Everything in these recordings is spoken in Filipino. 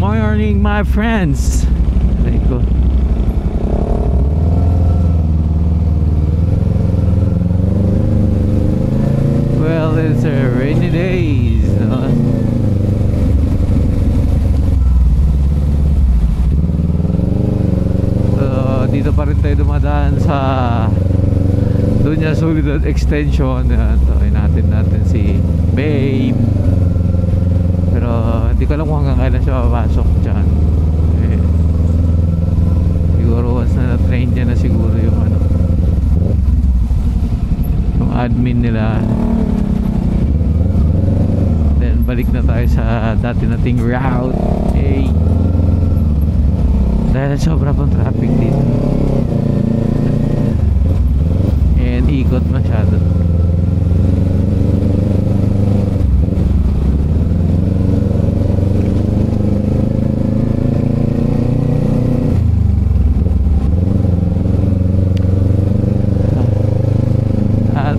morning, my friends. Aray ko. Well, it's a rainy days, no? So, dito pa rin tayo dumadaan sa Dunya Soledad Extension. Tawain natin si Babe. Pero hindi ko alam kung hanggang kailan siya papasok dyan. Siguro once na na-train niya na siguro yung yung admin nila, then balik na tayo sa dati nating route. Dahil sobra pang traffic dito and ikot masyado.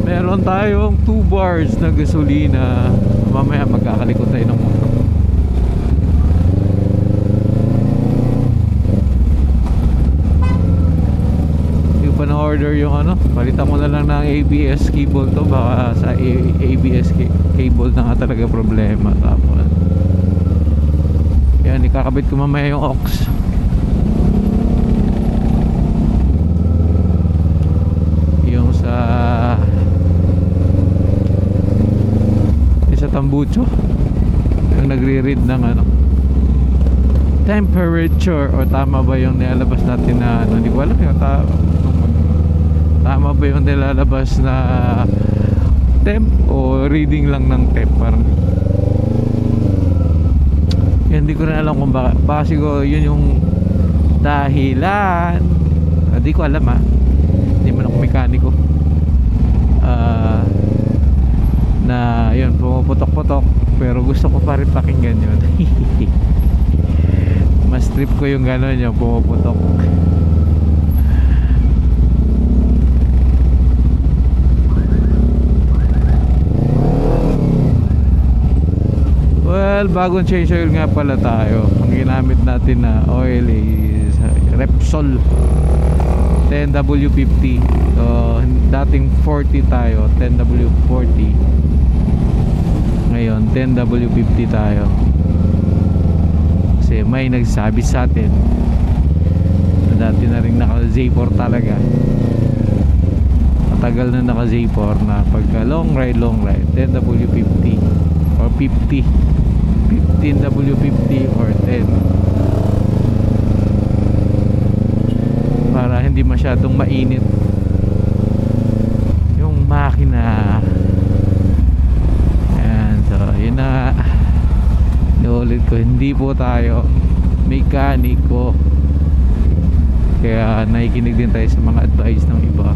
Meron tayong 2 bars na gasolina. Mamaya magkakalikot tayo ng motor. Hindi ko pa na-order yung palitan ko na lang ng ABS cable to. Baka sa ABS cable na nga talaga problema. Tapos yan, ikakabit ko mamaya yung aux. Yung sa Tambucho, yung nagre-read ng temperature, o tama ba yung nilalabas natin na hindi ko alam yung tama ba yung nilalabas na temp o reading lang ng temp. Parang hindi ko rin alam kung baka siguro yun yung dahilan. Hindi ko alam hindi man ako mekaniko. Na yun, pumuputok-putok, pero gusto ko pa rin pakinggan yun. Mas trip ko yung gano'n, yung pumuputok. Well, bagong change oil nga pala tayo. Ang ginamit natin na oil is Repsol 10W50. So dating 40 tayo, 10W40. Ngayon 10W50 tayo. Kasi may nagsabi sa atin na dati na rin naka Z4 talaga. Matagal na naka Z4 na pagka long ride 10W50 or 50 15W50 or 10, para hindi masyadong mainit yung makina. Ayan, so yun na, inulit ko, hindi po tayo mekaniko, kaya nakikinig din tayo sa mga advice ng iba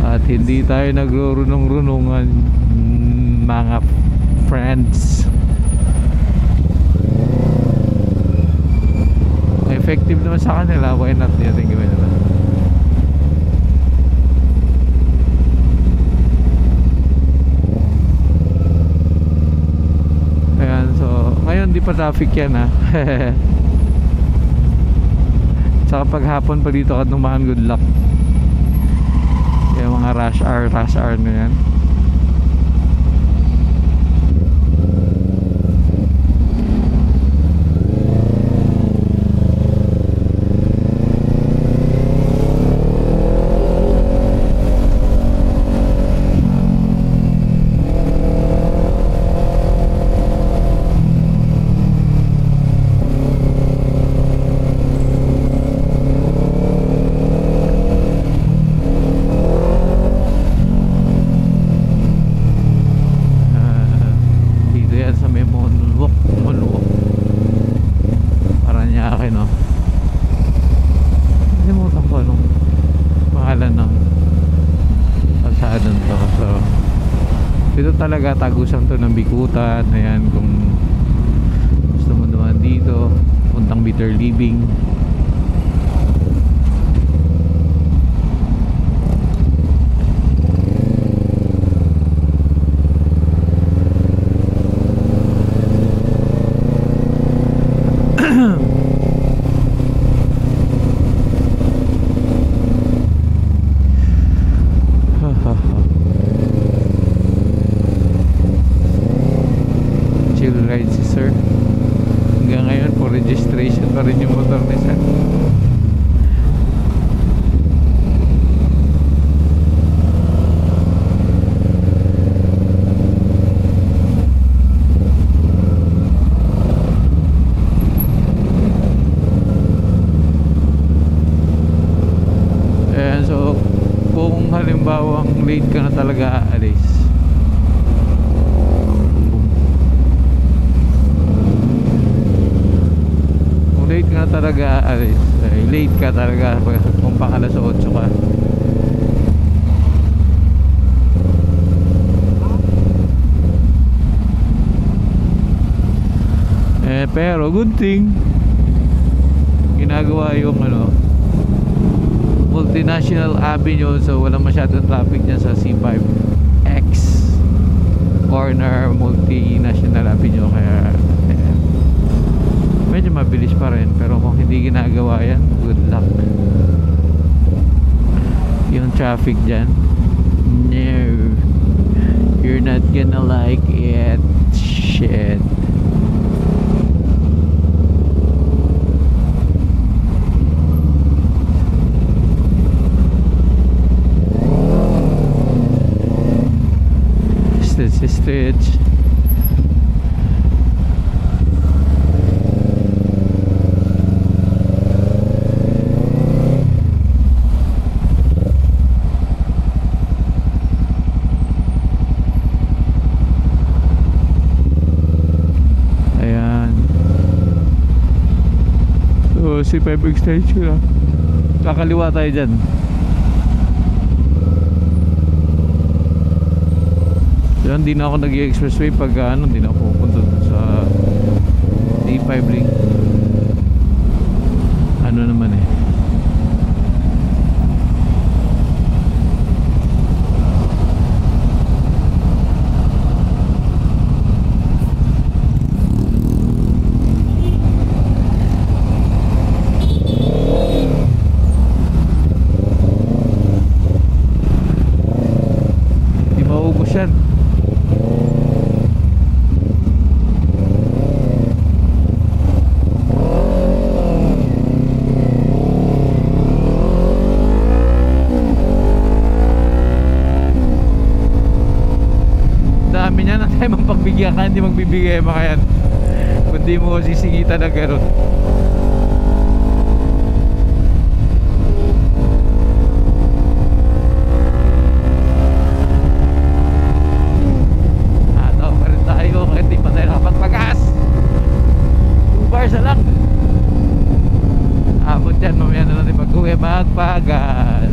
at hindi tayo nagrurunong-runungan, mga friends. Effective naman sa kanila, why not natin gawin nila. Ayan, so ngayon di pa traffic yan Tsaka pag hapon pa dito ka dumaan, good luck. Yung mga rush hour na yan. Dito talaga tagusan to ng Bikutan. Ayan, kung gusto mo naman dito, puntang Bitter Living. kung halimbawang late ka na talaga aalis, kung late ka na talaga aalis, late ka talaga kung pang alas 8 ka. Pero good thing ginagawa yung Multinational Avenue, so wala masyadong traffic dyan sa C5X corner Multinational Avenue, kaya medyo mabilis pa rin. Pero kung hindi ginagawa yan, good luck yung traffic dyan. No, you're not gonna like it. Shit. Stretch. Ayan. So, C5 extension. Kakaliwa tayo dyan. Yan, hindi na ako nag-expressway pag hindi na ako pupunta sa D5 link. Ano naman eh, di maubos yan. Pagbigyan ka, hindi magbibigay mga yan kundi mo sisigitan na gano'n. Ataw pa rin tayo kahit di pa tayo nakapagpagas. 2 bars na lang. Abot yan, mamaya na natin mag-uwi magpagas.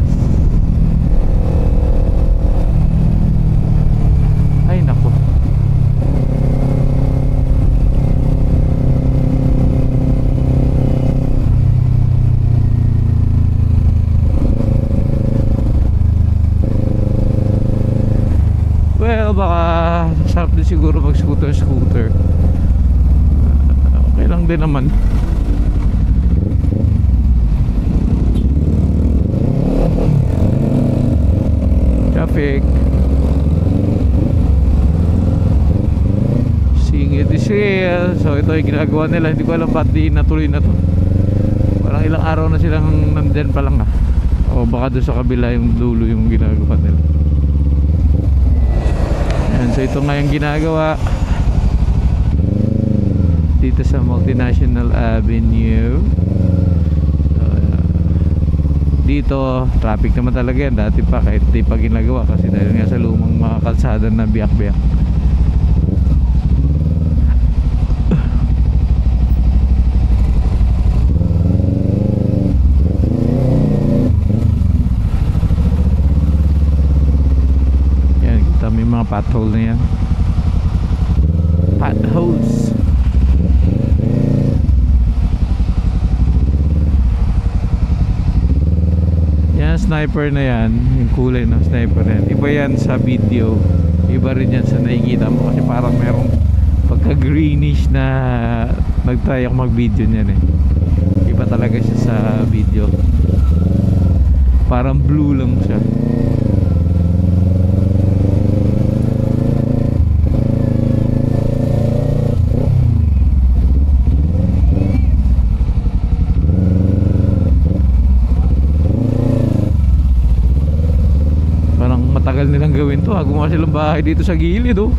Ay naku, well, baka sarap din siguro mag scooter. Okay lang din naman. Traffic, singit is real. So ito yung ginagawa nila, hindi ko alam ba't di natuloy na to. Parang ilang araw na silang nandyan pa lang o baka doon sa kabila yung dulo yung ginagawa nila. So ito nga yung ginagawa dito sa Multinational Avenue. Dito traffic naman talaga yan, dati pa kahit di pa ginagawa kasi dahil nga sa lumang mga kalsada na biyak-biyak. May mga pothole na yan, potholes. Yan, sniper na yan, yung kulay ng sniper na yan. Iba yan sa video, iba rin yan sa nakikita mo kasi parang merong pagka greenish na nag-try ako mag video niyan eh. Iba talaga siya sa video, parang blue lang siya. Matagal nilang gawin to, gumawa silang bahay dito sa gilid oh.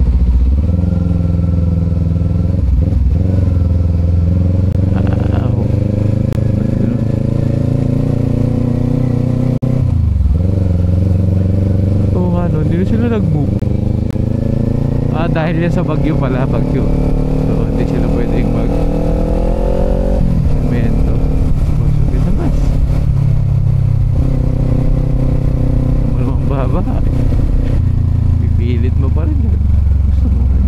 na sila nag-move. Dahil yan sa bagyo pala, bagyo. So hindi sila pwedeng mag semento. So dito mas malamang baba. Pipilit mo pa rin yan. Gusto mo rin.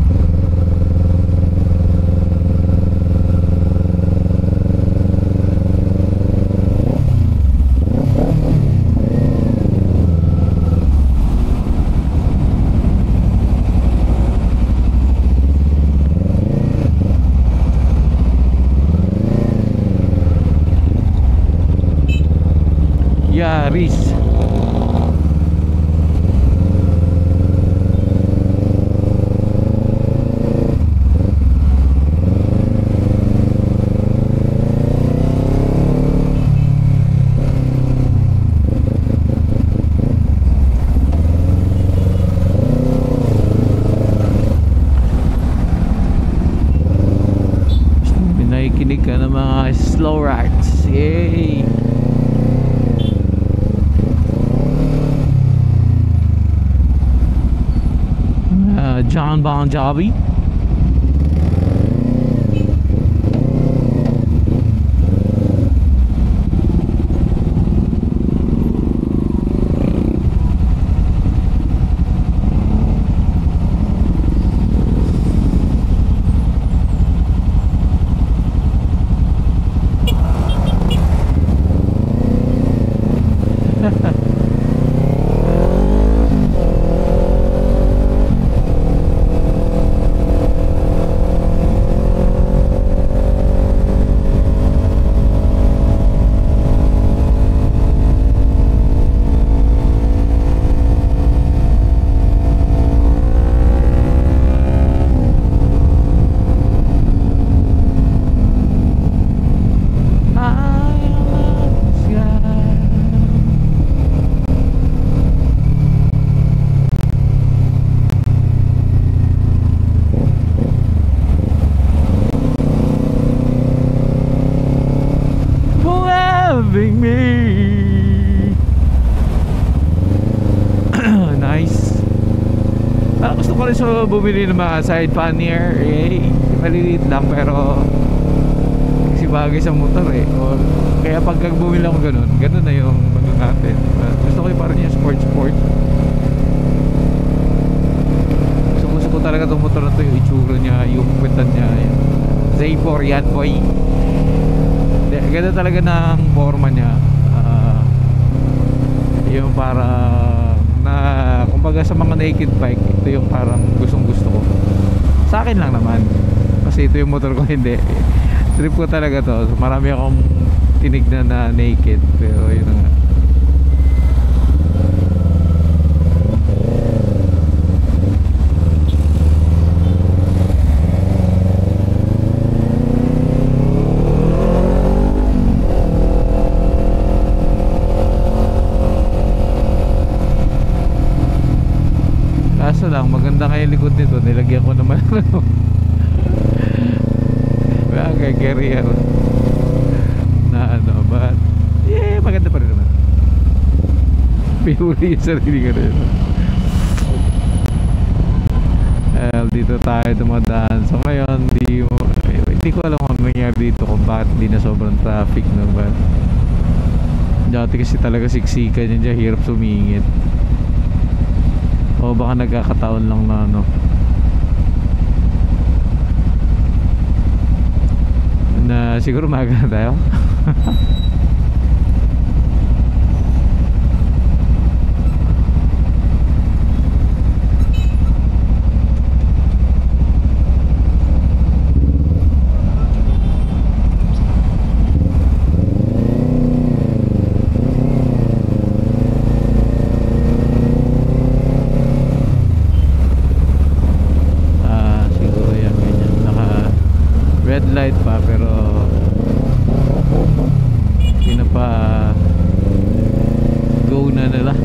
Yaris. May nakikinig ka ng mga slow rides. Yay! John Bon Jovi. Loving me. Nice. Parang gusto ko rin so bumili ng mga side pannier. Maliliit lang pero kasi bagay sa motor o, kaya pagka bumili ako ganun na yung mga natin. Gusto ko yung parang yung sport. Gusto ko talaga itong motor na ito, yung itsura niya, yung kwentan niya. Z4 yan boy. Ganda talaga ng forma niya. Yung parang na kumbaga sa mga naked bike, ito yung parang gustong gusto ko. Sa akin lang naman kasi ito yung motor ko, hindi. Trip ko talaga to. So, marami akong tinignan na naked pero yun na nga. Kaso lang, maganda nga yung likod nito. Nilagyan ko naman kay carrier na ano, but maganda pa rin naman. Pinuli yung sarili ko rin. Dito tayo dumadaan. So ngayon, hindi ko alam kung nangyari dito kung bakit hindi na sobrang traffic na ba. Dati kasi talaga siksikan yun dyan, hirap sumingit. O baka nagkakataon lang na ano na siguro maaga na tayo. Red light pa pero pinapa go na nila.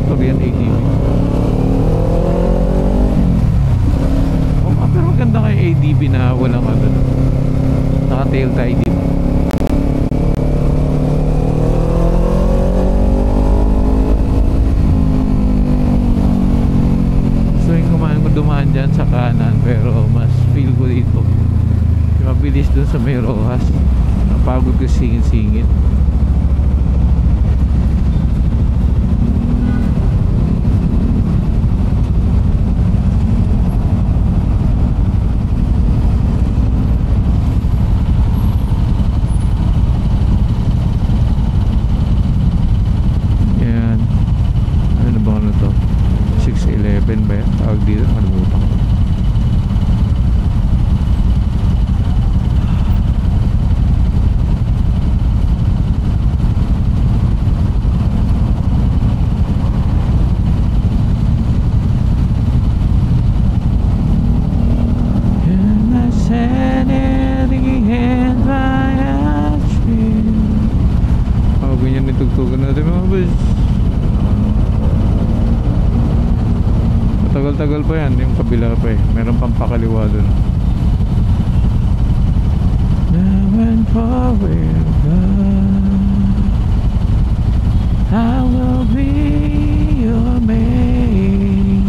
Ito yan ATV. Pero maganda kay ATV na walang ano. Nakatail tayo dito. So yung kumain ko dumaan dyan sa kanan, pero mas feel ko dito yung mabilis dun sa may Rojas. Napagod ko singit-singit. Ba yan? Tawag dito, nakalimutan ko. Oh, ganyan yung tugtugan natin mga boys. Tagal-tagal pa yan, yung kabila pa eh. Meron pang pakaliwa dun. Now and forever I will be your maid.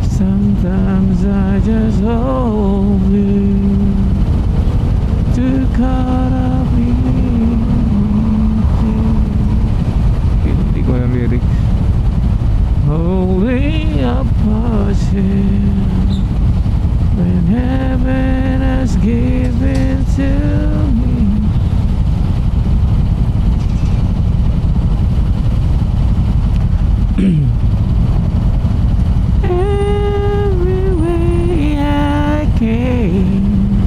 Sometimes I just hope you to cut off me. Lyrics. Holding a portion when heaven has given to me. Every way I came,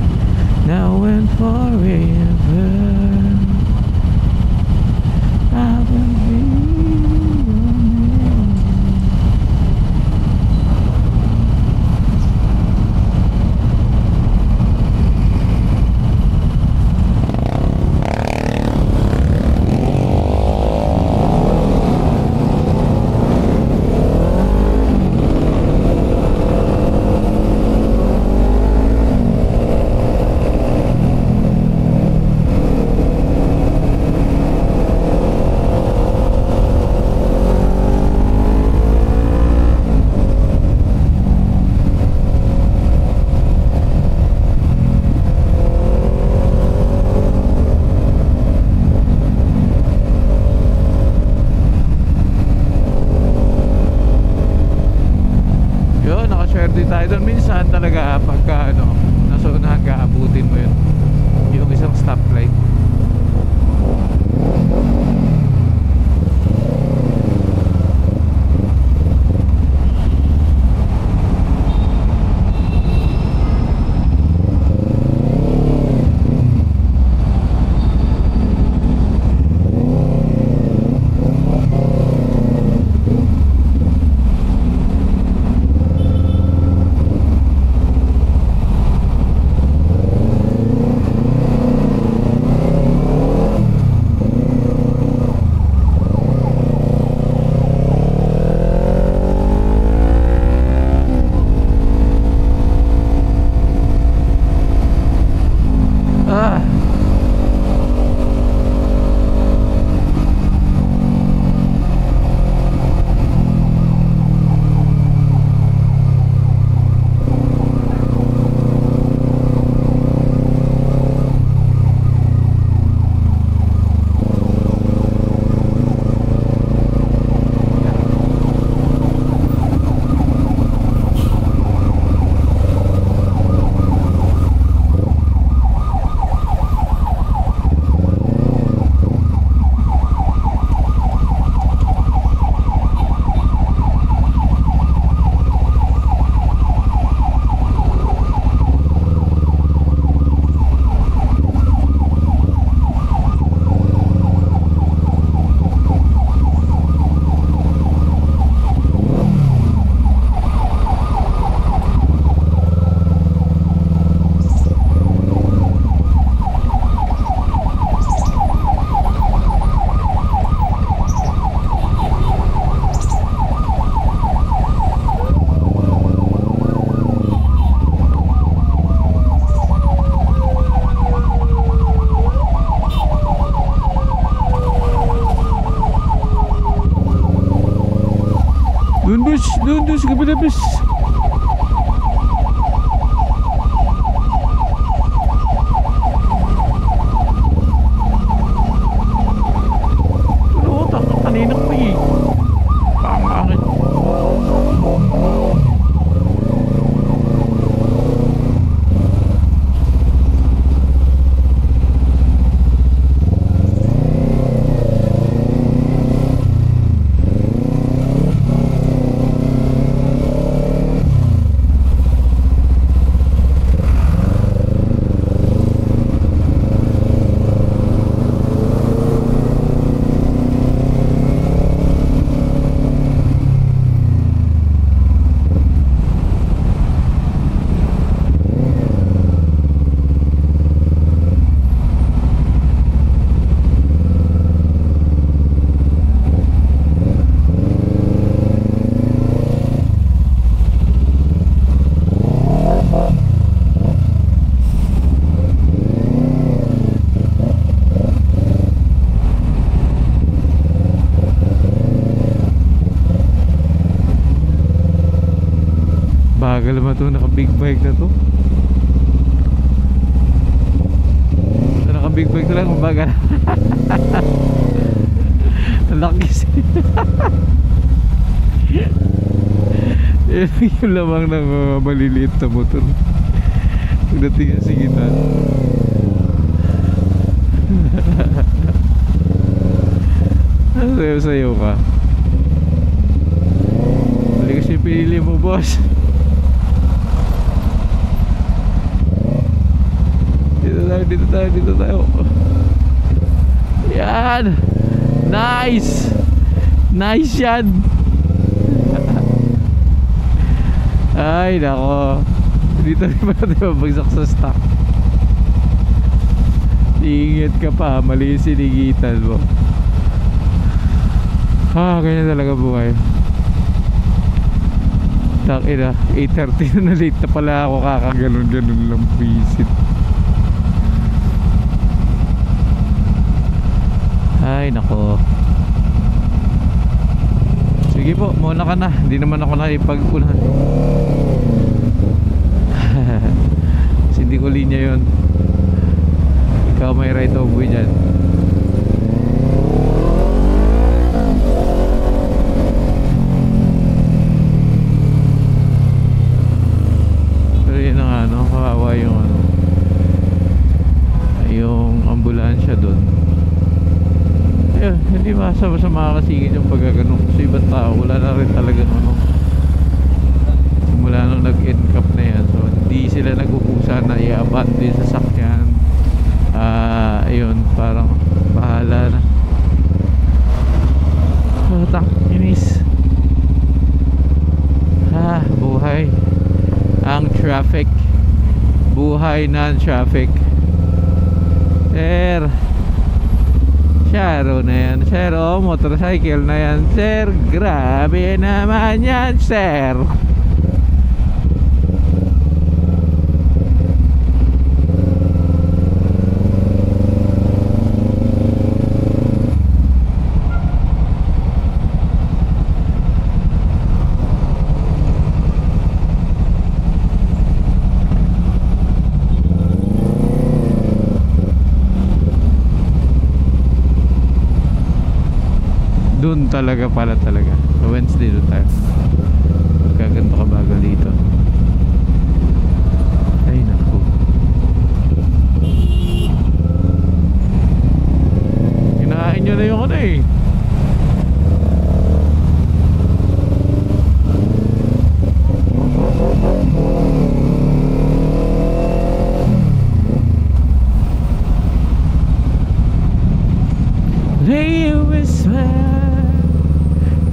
now and forever I will be. Swerte tayo doon. Minsan talaga pagka nasa unahan ka, abutin mo yun yung isang stoplight. doon sa kabila, bis. Ano, kanina ko eh. Pangangit. Bagal naman ito, naka big bike na to. Naka big bike na lang, kumbaga. Ang laki yung lamang ng maliliit na motor. Pagdating yan sa gitna. Sayo-sayo ka. Mali kasi pinili mo, boss. Dito tayo. Yan. Nice. Nice yan. Ay, nako. Dito rin pa natin mabagsak sa stock. Ingat ka pa, mali yung sinigitan mo. Ganyan talaga buhay. Takina, 8:30 na late na pala ako, kakaganon-ganon lang visit. Ay, nako. Sige po, muna ka na. Hindi naman ako nakipag-unahan. Kasi hindi ko linya yun. Ikaw may right of way dyan. Pero yun ang kawawa yung yung ambulansya doon. Hindi masama sa makakasingit yung pagkaganon kasi ibang tao wala na rin talagang simula nung nag-end-cap na yan, so hindi sila nag-uusa na i-abandon sa sakyan. Ayun, parang bahala na. Inis. Buhay ang traffic, buhay ng traffic. Sharo na yan, sir. Motorcycle na yan, sir. Grabe naman yan, sir. Doon talaga sa Wednesday doon tayo. Magkaganto ka bagal dito. Ay naku. Kinain nyo na yung lay you whisper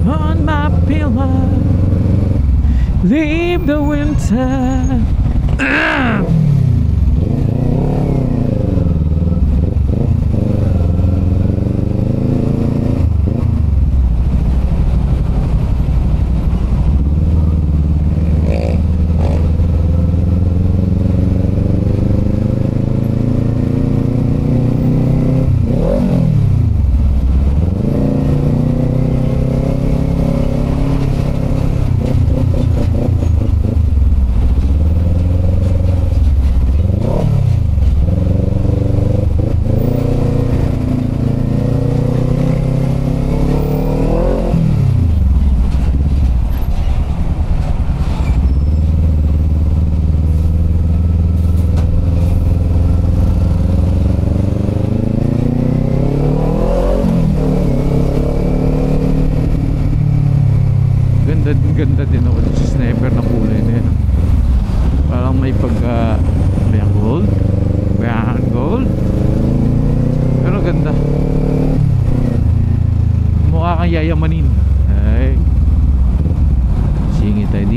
on my pillow, leave the winter.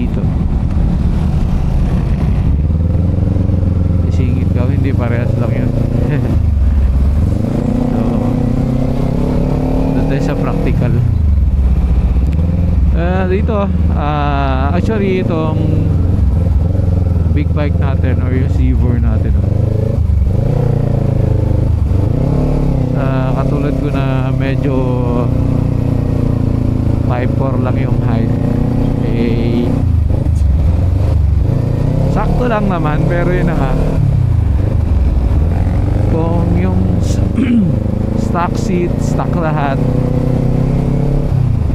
dito. Isingit ka, hindi parehas lang yun. So doon tayo sa practical. Dito actually itong big bike natin or yung Zivor natin, katulad ko na medyo 5'4" lang yung height, sakto lang naman. Pero yun na nga, kung yung stock seat, stock lahat,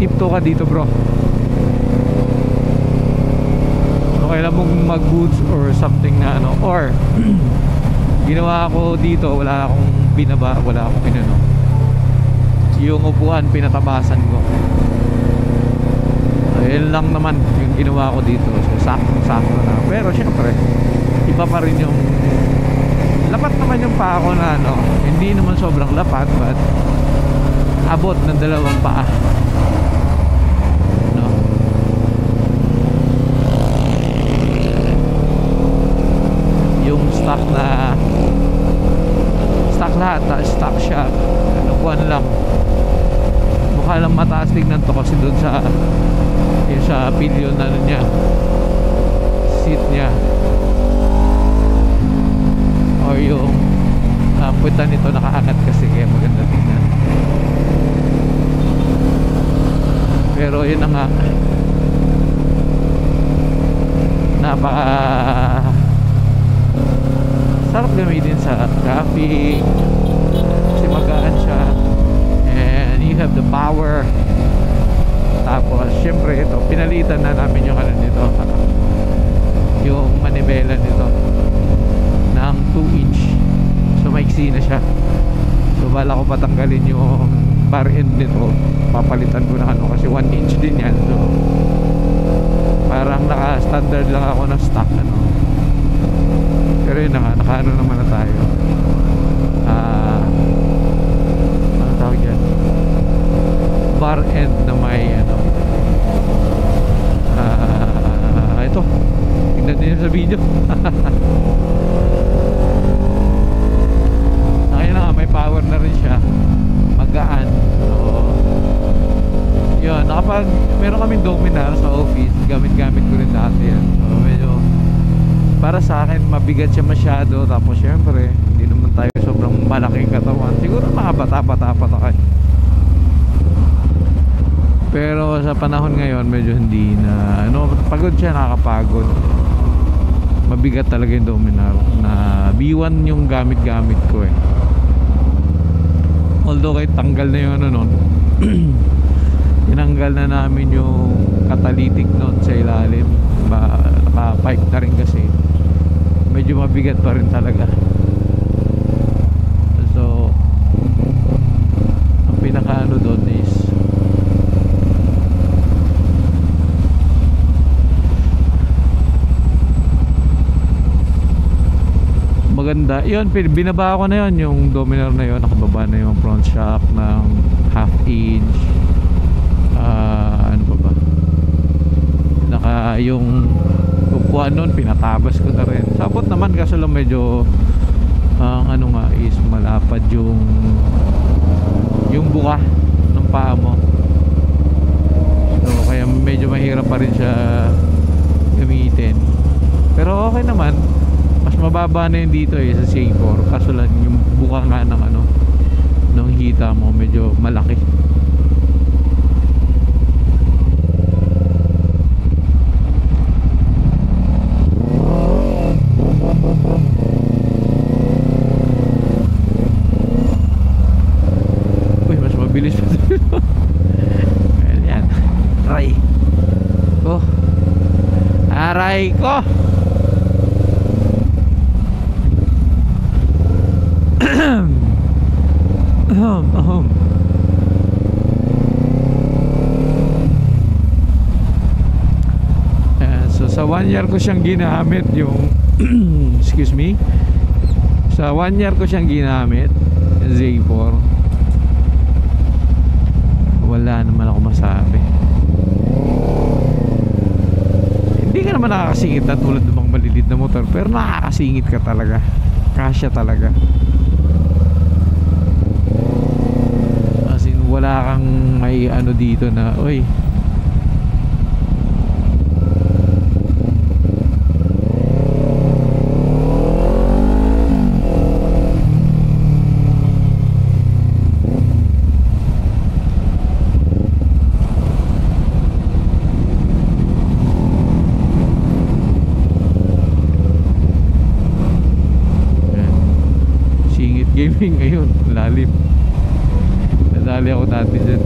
tipto ka dito bro. Okay lang mong mag boots or something na ano, or ginawa ko dito, wala akong binaba, wala akong pinano, yung upuan pinatabasan ko. Ayun lang naman yung ginawa ko dito. So sakto na. Pero syempre iba pa rin yung lapat naman yung paa ko na ano, hindi naman sobrang lapat, but abot ng dalawang paa, no? Yung stock na stock lahat, stock siya, ano, buwan lang. Mukha lang mataas tignan to kasi doon sa yung sa pillion na ano niya, seat niya, or yung puwitan nito nakaangat kasi kaya maganda tignan. Pero yun na nga, napaka sarap gamitin sa traffic kasi magaan siya and you have the power. Tapos syempre ito, pinalitan na namin yung ano nito, yung manibela nito ng 2-inch. So maiksi na siya. So bala ko patanggalin yung bar end nito, papalitan ko na ano kasi 1-inch din yan. So parang naka standard lang ako ng stock ano. Pero yun na nga, nakaano naman na tayo, ano tawag yan, bar end na may ano, ito tignan din sa video. Ayun na nga, may power na rin siya, magaan. So yun, nakapag meron kaming Dominar sa office, gamit ko rin dati yan. So medyo para sa akin mabigat siya masyado. Tapos syempre hindi naman tayo sobrang malaking katawan, siguro mga bata-bata pa tayo. Pero sa panahon ngayon medyo hindi na ano, pagod siya, nakakapagod. Mabigat talaga yung Dominar na B1 yung gamit ko eh. Although kahit tanggal na yung ano nun tinanggal na namin yung catalytic note sa ilalim, naka-pipe na rin kasi medyo mabigat pa rin talaga. So ang pinaka ano doon is maganda yun. Binaba ko na yun, yung Dominar na yun, nakababa na yung front shock ng 1/2 inch. Ano pa ba, naka yung upuan nun pinatabas ko na rin. Sabot naman kaso lang medyo ano nga is malapad yung buka ng paa mo. So kaya medyo mahirap pa rin siya gamitin. Pero okay naman, mas mababa na yun dito eh sa C4. Kaso lang yung buka nga ng ano, ng hita mo medyo malaki. Uy, mas mabilis pa dito. Ayan, aray ko, aray ko. So sa 1 year ko siyang ginamit yung excuse me, sa 1 year ko siyang ginamit Z4, wala naman ako masabi. naman nakakasingit na tulad ng mga maliliit na motor, pero nakakasingit ka talaga, kasya talaga, as in wala kang may ano dito na oy. Gaming ngayon, lalim. Nadali ako dati dyan.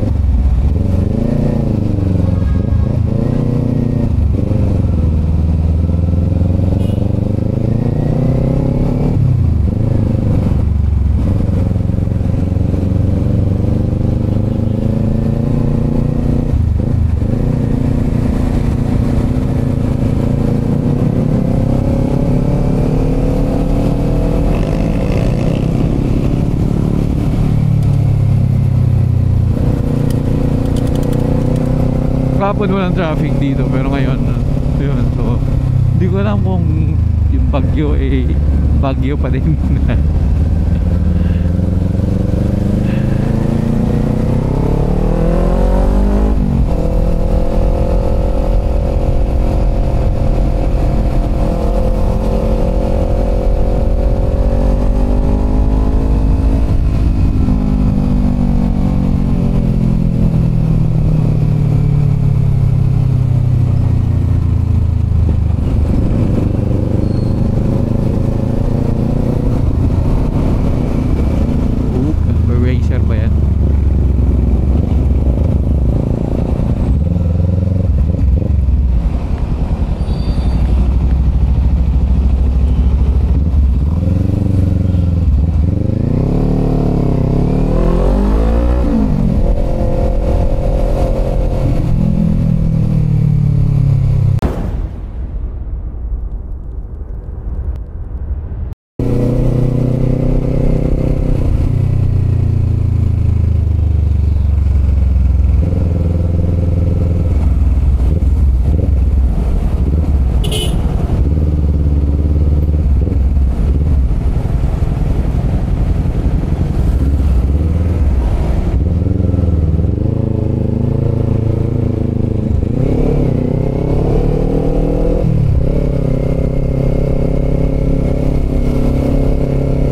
Kapon walang traffic dito, pero ngayon yun, so hindi ko alam kung yung bagyo bagyo pa din.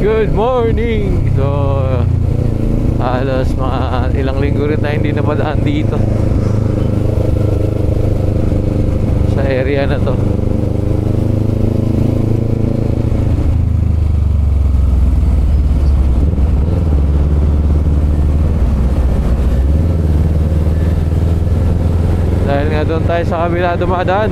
Good morning! So, halos mga ilang linggo rin tayo hindi napadaan dito sa area na to. Dahil nga doon tayo sa kabila dumadaan.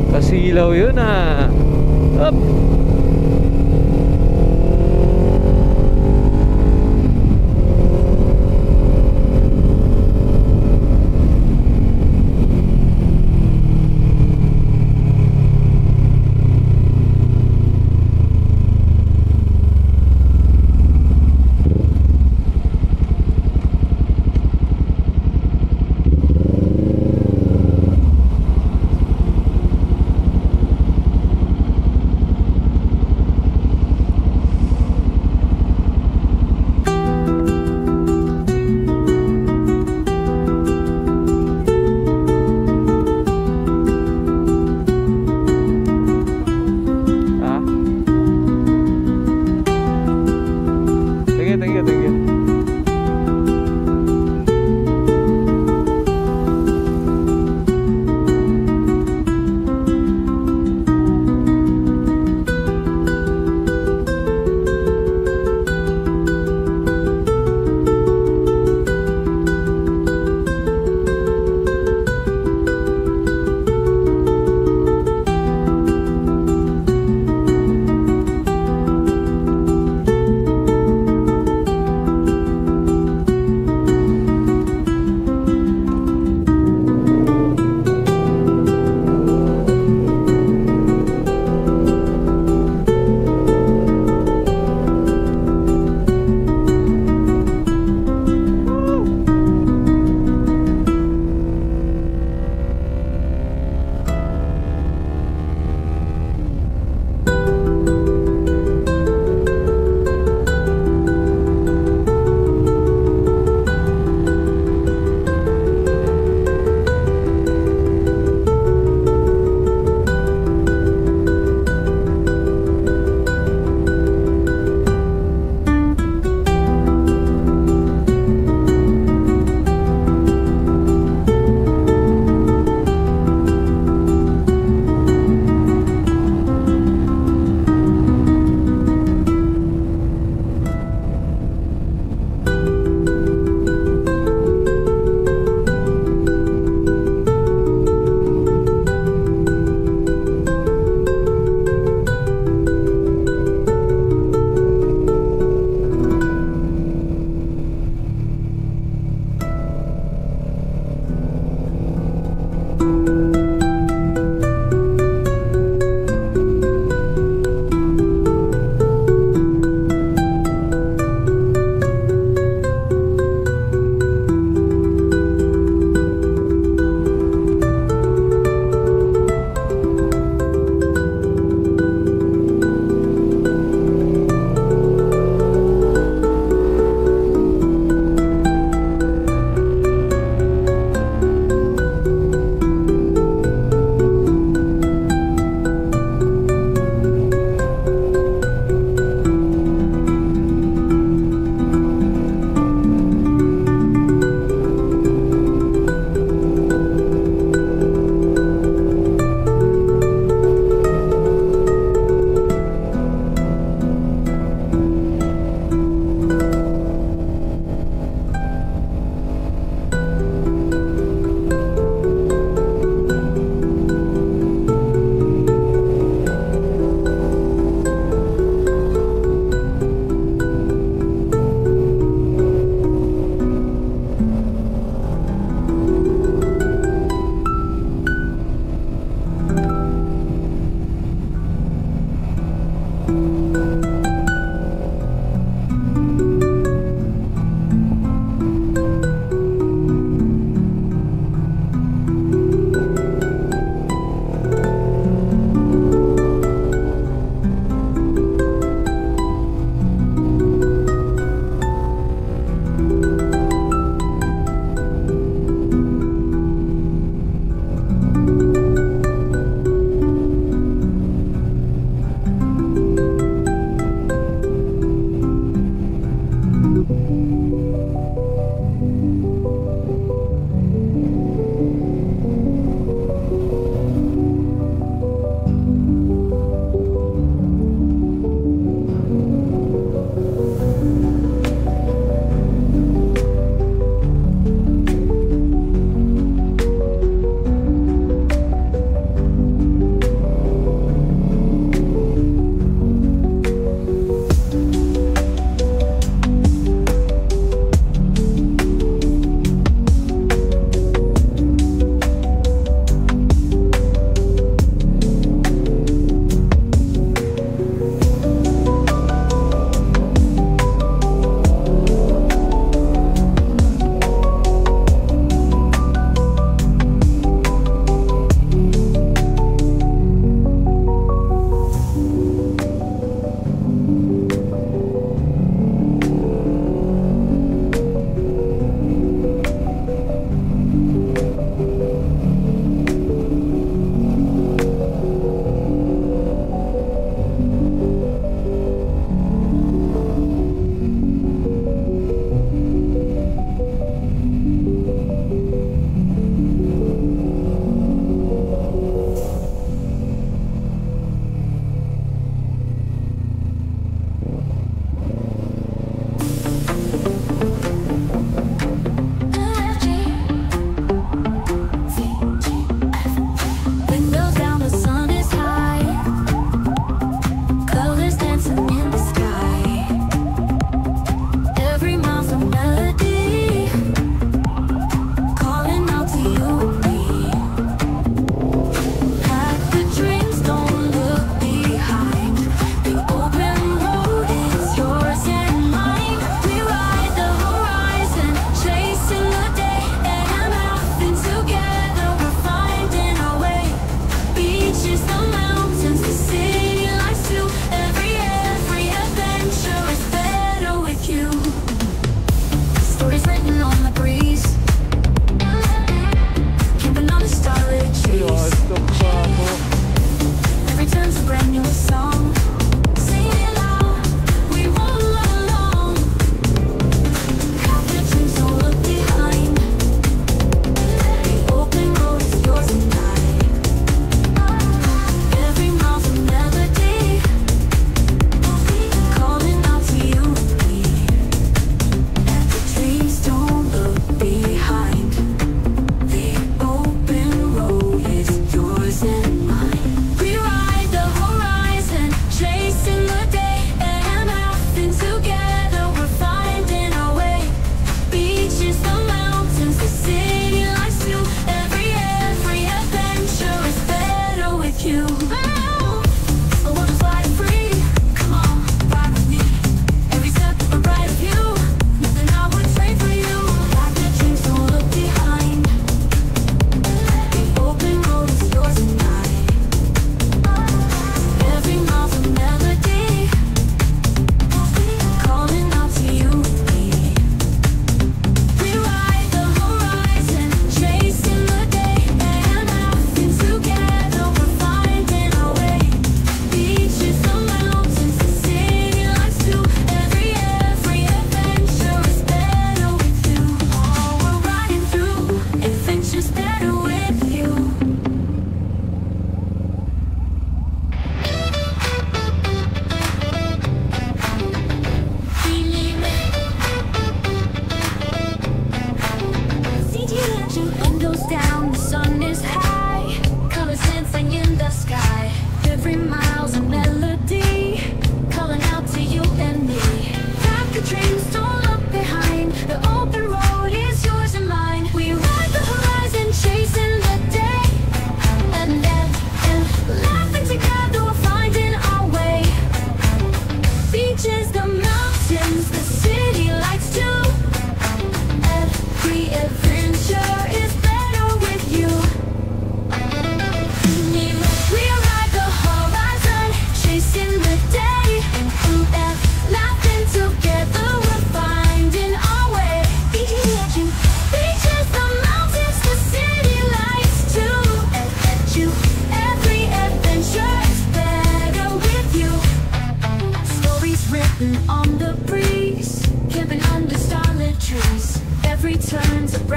Kasilaw yun ah. Up.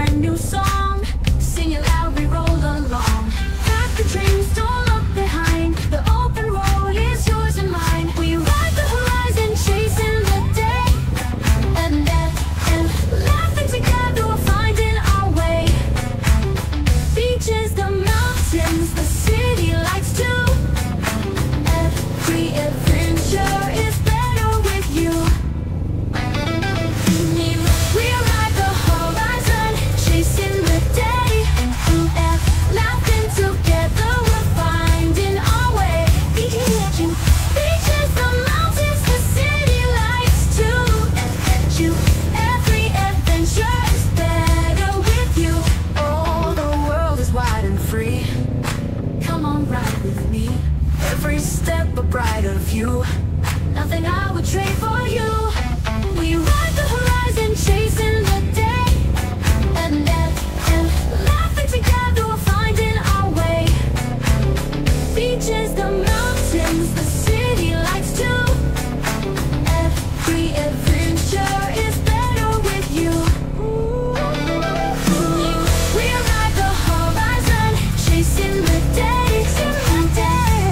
brand new song. Sing it loud, we roll along. Pack the dreams, don't look behind. The open road is yours and mine. We ride the horizon, chasing the day. And laughing together, we're finding our way. Beaches, the mountains, the city lights too. Every adventure is better with you. We ride the horizon, chasing the day. Laughing together, we're finding our way. Beaches, the mountains, the city lights too. Every adventure is better with you. Oh, the world is wide and free. Come on, ride with me. Every step a brighter view. Nothing I would trade for you. We ride the horizon, chasing the day. And laughing together, we're finding our way. Beaches, the mountains, the city lights too. Every adventure is better with you. We ride the horizon, chasing the day.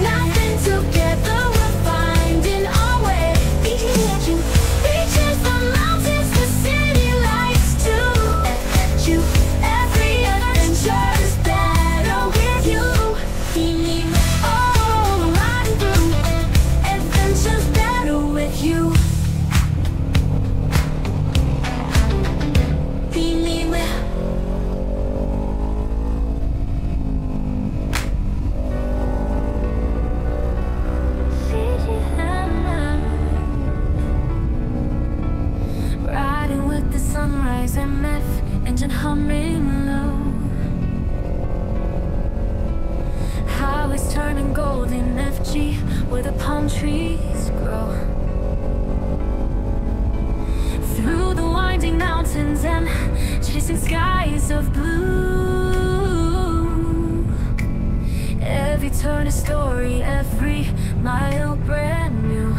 Laughing together, we're finding our way. Beaches, the mountains, the city lights too. Every adventure is better with you. Oh, riding through adventures better with you. Riding with the sunrise, MF engine humming low. Highways turning gold in FG, where the palm trees grow. Through the winding mountains and chasing skies of blue. Every turn a story, every mile brand new.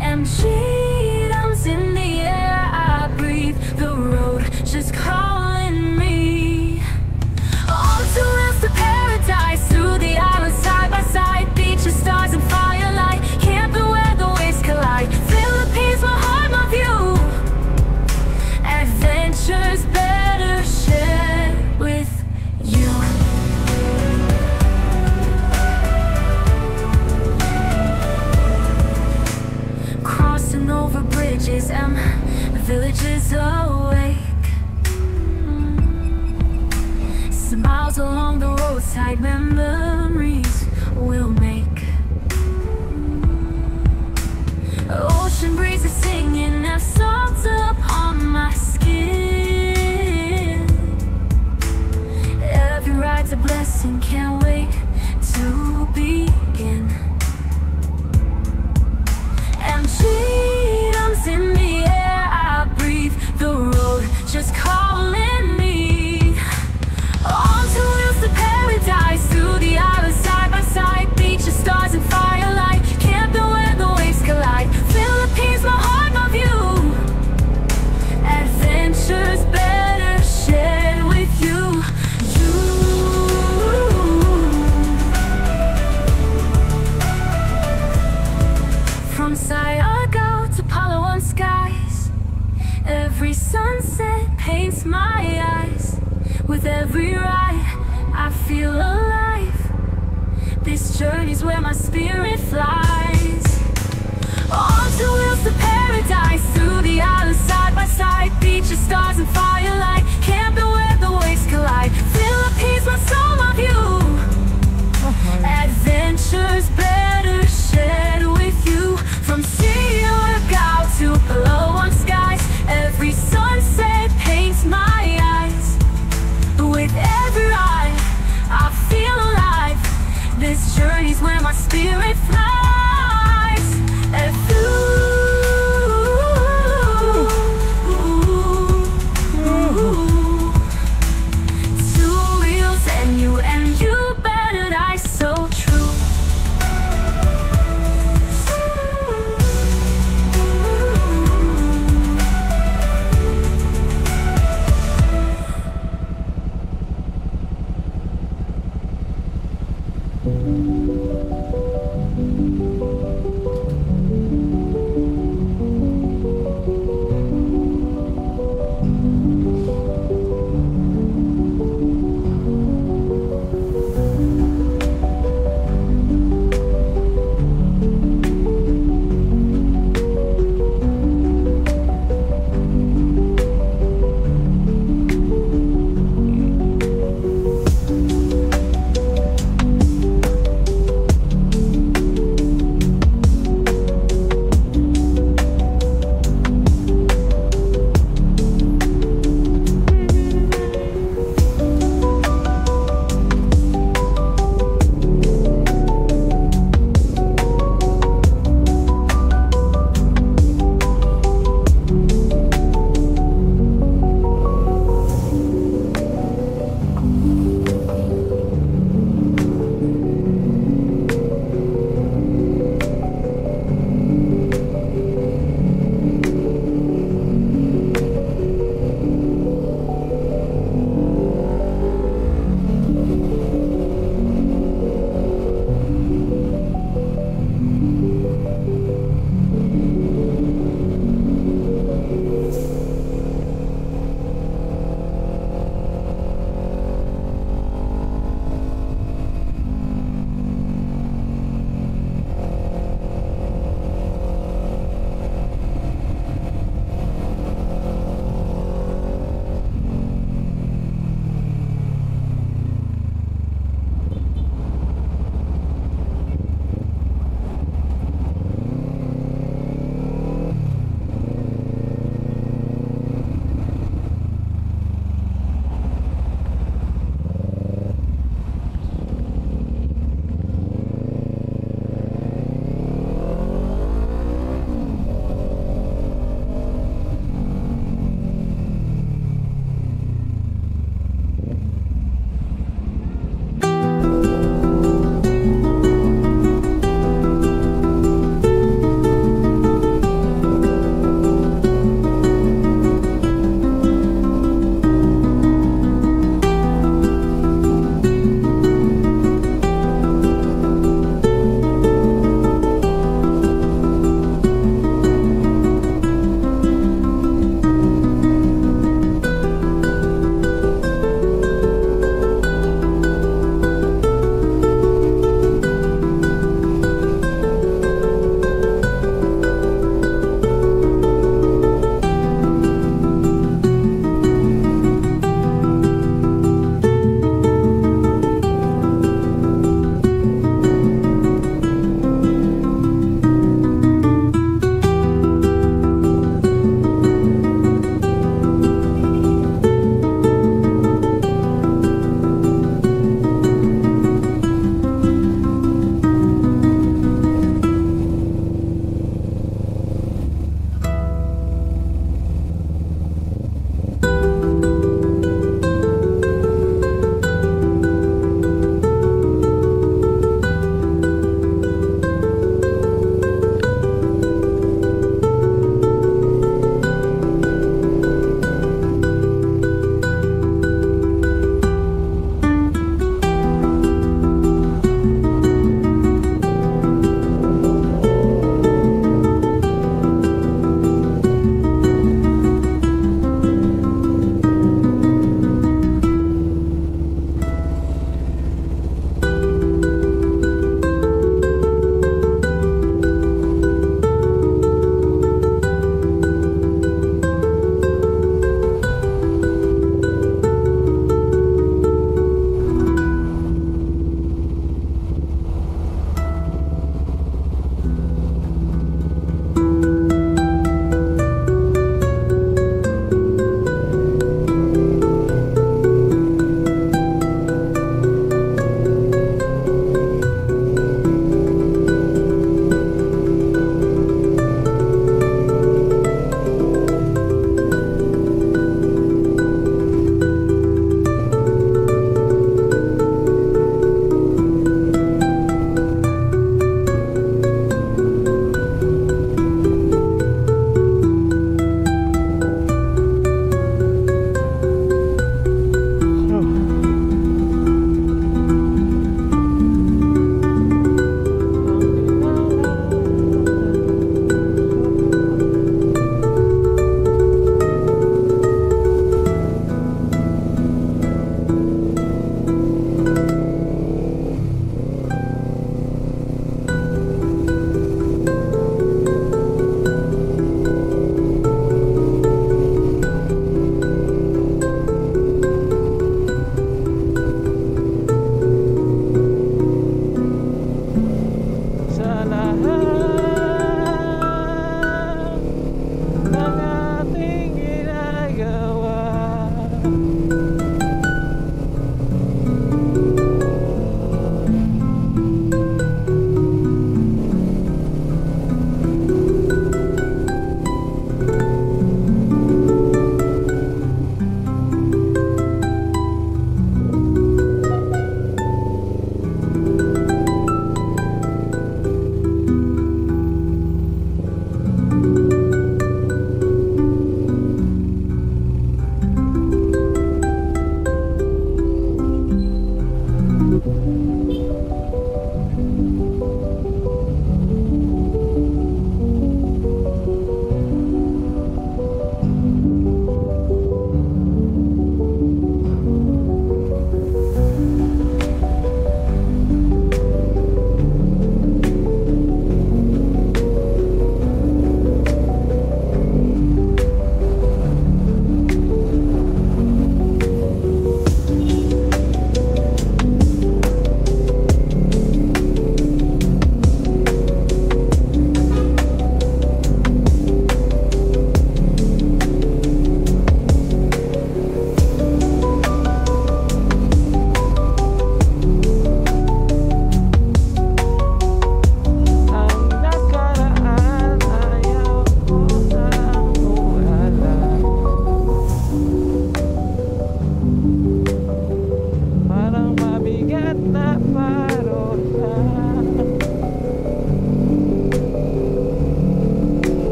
And freedom's in the air I breathe. The road just calling me. On to live the paradise, through the islands side by side. Beaches, stars and firelight, camping where the waves collide. Philippines, my heart, my view. Adventures better shared with you. Crossing over bridges and villages awake. Smiles along the roadside, memories we'll make. Ocean breezes singing, have salt upon my skin. Every ride's a blessing, can't wait to begin. And freedom's in the air I breathe. The road just calling me. On to wheels to paradise, through the islands side by side. Beaches, stars and firelight, camping where the waves collide. Philippines, my heart, my view. Adventures better shared with you. From Siargao to Palawan skies, every sunset paints my eyes. With every ride, I feel alive. This journey's where my spirit flies. On to wheels to paradise, through the islands side by side. Beaches, stars and firelight, camping where the waves collide. Philippines, my soul, my view. Adventures better shared with you. From Siargao to Palawan skies, every sunset paints my eyes. With every ride, I feel alive. This journey's where my spirit flies. And through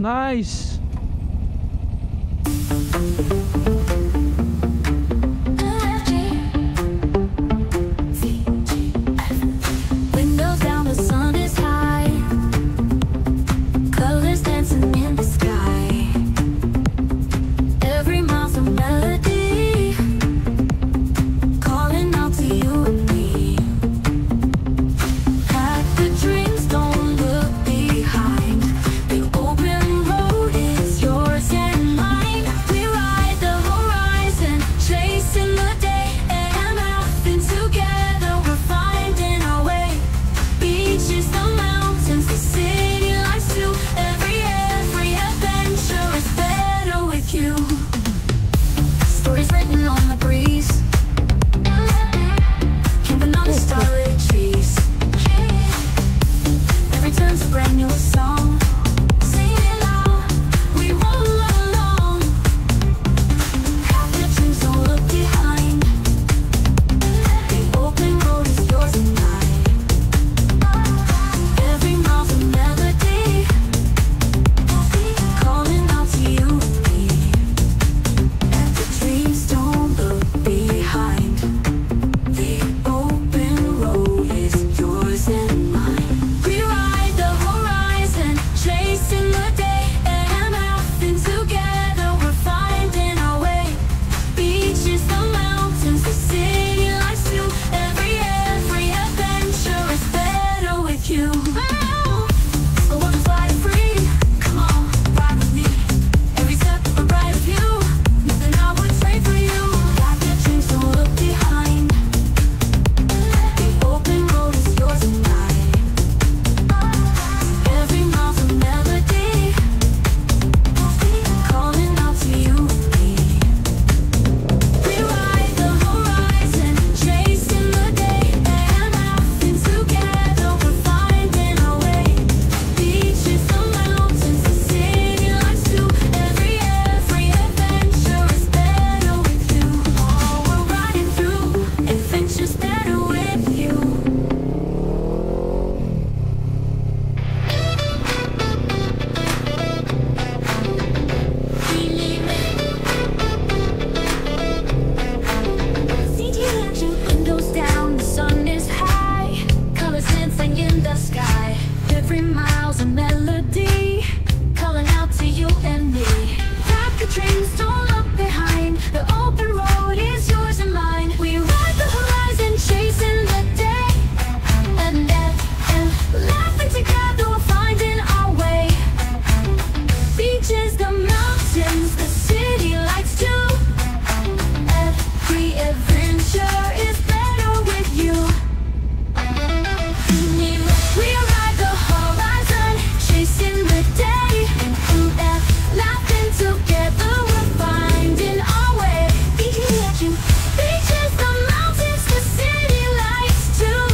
Nice. Windows down, the sun is high. Colors dancing in the sky. Every mile's a melody, calling out to you and me. Pack the dreams, don't look behind. The open road is yours and mine. We ride the horizon, chasing the day, and laughing together. We're finding our way. Beaches, the mountains, the city lights too. Every adventure is better with you. Stories written on the breeze, camping on the starlit trees. Every turn's a brand new song. Sing it loud, we roll along. Have your dreams, don't look behind. The open road is yours and mine. Every mile's a melody, calling out to you and me. And the dreams, don't look behind. The open road is yours and mine. We ride the horizon, chasing the day, and laughing together. We're finding our way. Beaches, the mountains, the city lights too. Every adventure is better with you. So we'll just fly free. Come on, ride with me. Every step a brighter view. Nothing I would trade for you. Got your dreams, don't look behind. The open road is yours and mine. Every mile's a melody, calling out to you and me. We ride the horizon, chasing the day, and laughing together. We're finding our way. Beaches, the mountains, the city lights too. Every adventure is better with you. Oh, we're riding through adventures better with you. Windows down, the sun is high. Colors dancing in the sky. Every mile's a melody, calling out to you and me. Pack your dreams, don't look behind. The open road is yours and mine. We ride the horizon, chasing the day, and laughing together, we're finding our way. Beaches, the mountains, the city lights too. Every adventure is better with you. We ride the horizon, chasing the day, and laughing together. We're finding our way. Beaches, the mountains, the city lights too.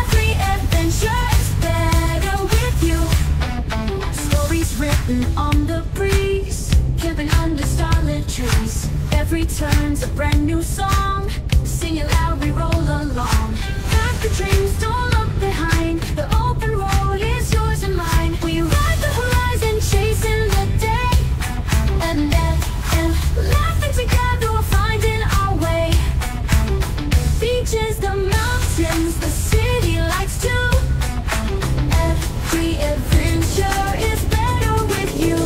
Every adventure is better with you. Stories written on the breeze, camping under starlit trees. Every turn's a brand new song. Sing it loud, we roll along. Pack the dreams, don't look behind. The open road is yours and mine. We ride the horizon, chasing the day, and laughing together, we're finding our way. Beaches, the mountains, the city lights too. Every adventure is better with you.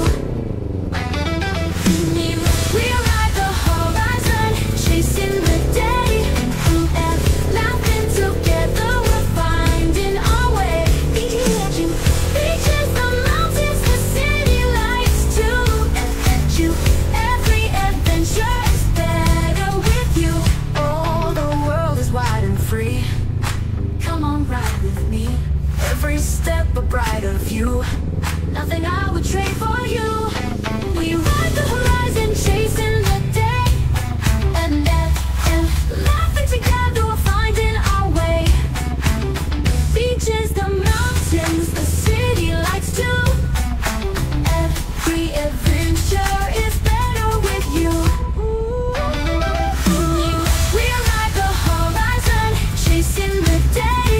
We ride the horizon, chasing the day, and laughing together. We're finding our way. Beaches, the mountains, the city lights too. Every adventure is better with you. Oh, the world is wide and free. Come on, ride with me. Every step a brighter view. Nothing I would trade for you. We ride the horizon, chasing the day, and laughing together, we're finding our way. Beaches, the mountains, the city lights too. Every adventure is better with you. We ride the horizon, chasing the day,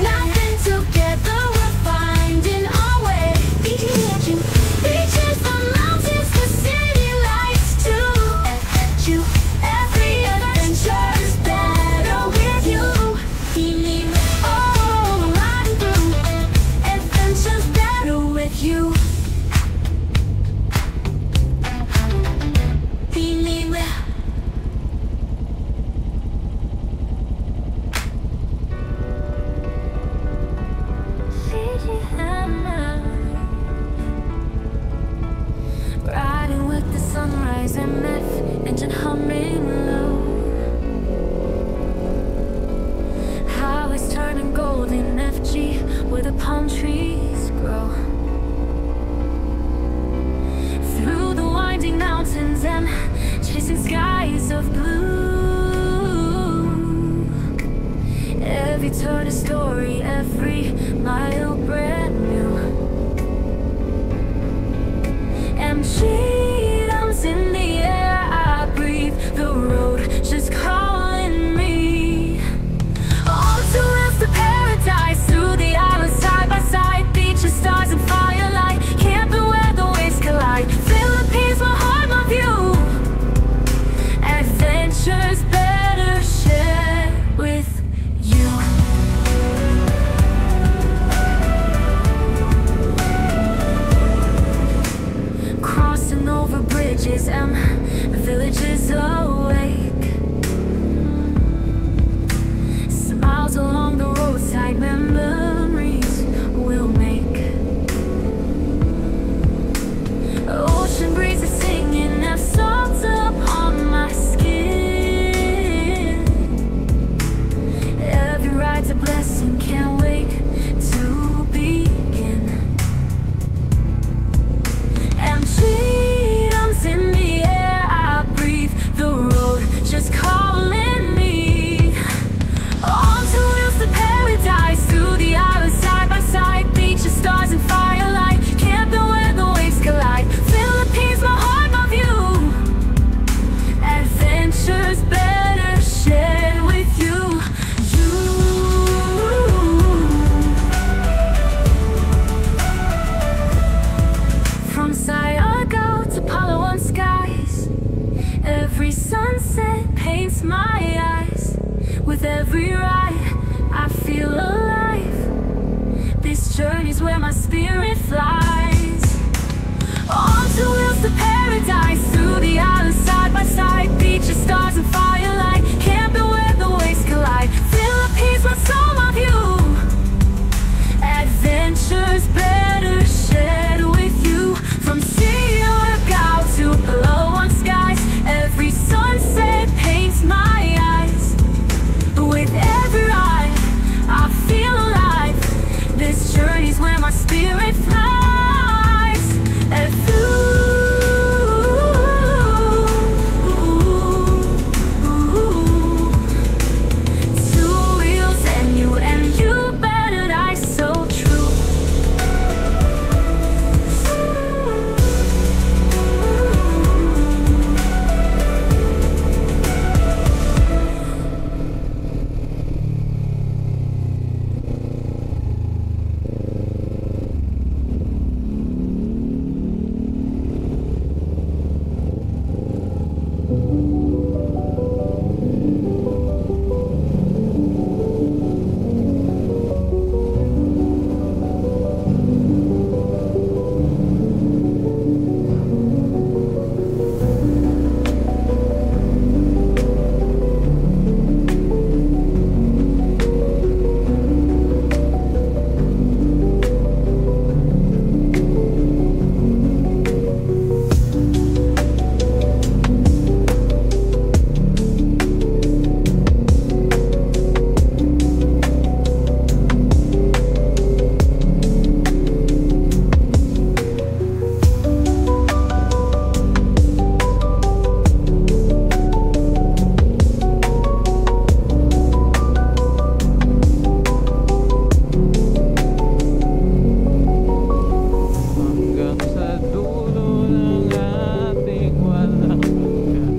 laughing together, we're finding our way. palm trees grow. Through the winding mountains and chasing skies of blue. Every turn a story, every mile brand new. And freedom's in the air I breathe, the road just calling me. On to else to paradise, through the islands side by side, beaches, stars and firelight, camping where the waves collide. Philippines, my heart, my view. Adventures better shared with you. Crossing over bridges and villages awake. Smiles along the roadside, memories we'll make. Ocean breezes singing have salt upon my skin. Every ride's a blessing, can't wait to begin. And freedom's in the air I breathe, the road just calling me. On to wheels to paradise, through the islands side by side, beaches, stars and firelight, camping where the waves collide. Philippines, my heart, my view. Adventures better shared with you. From Siargao to Palawan skies, every sunset paints my eyes. With every ride, I feel alive. This journey's where my spirit flies. On to wheels to paradise, through the islands side by side, beaches, stars and firelight, camping where the waves collide. Philippines, my soul, my view. Adventures better shared with you. From Siargao to Palawan skies, every sunset paints my eyes. With every ride, I feel alive. This journey's where my spirit flies. And two wheels and you better die so true. Hanggang sa dulo ng ating walang hanggan.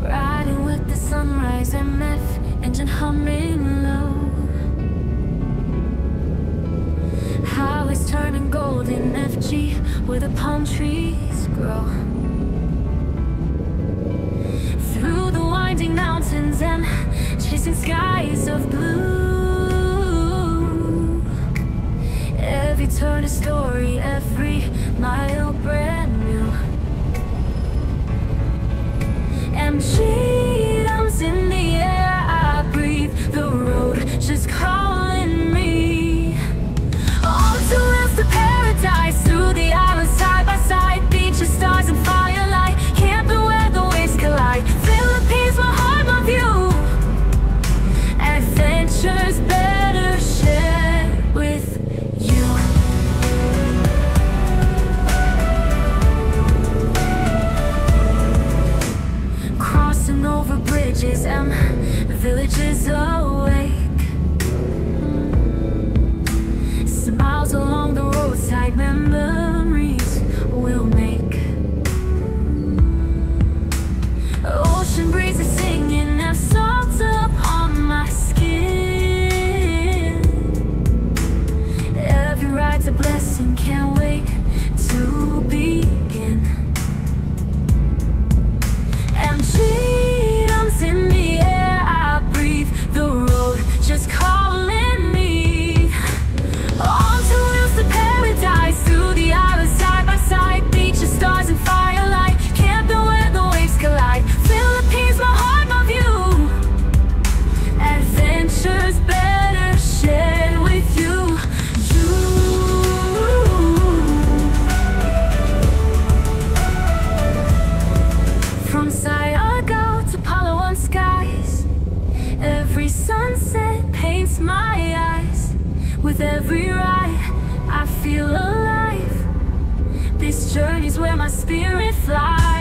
Riding with the sunrise, MF engine humming low. Highways turning gold in FG, where the palm trees grow. mountains and chasing skies of blue. Every turn a story, every mile brand new. And freedom's in the air I breathe, the road just calling me. All to live the paradise, through the islands side by side, beaches, stars and firelight, camping where the waves collide. Philippines, my heart, my view. Adventures better shared with you. Crossing over bridges and villages awake. Smiles along the roadside, memories we'll make. Ocean breezes singing, have salt upon my skin. Every ride's a blessing, can't wait to begin. And freedom's in the air I breathe, the road just calling me. On to wheels to paradise, through the islands side by side, beaches, stars and firelight, camping where the waves collide. Philippines, my heart, my view. Adventures better shared with you. From Siargao to Palawan skies, every sunset paints my eyes. With every ride, I feel alive. This journey's where my spirit flies.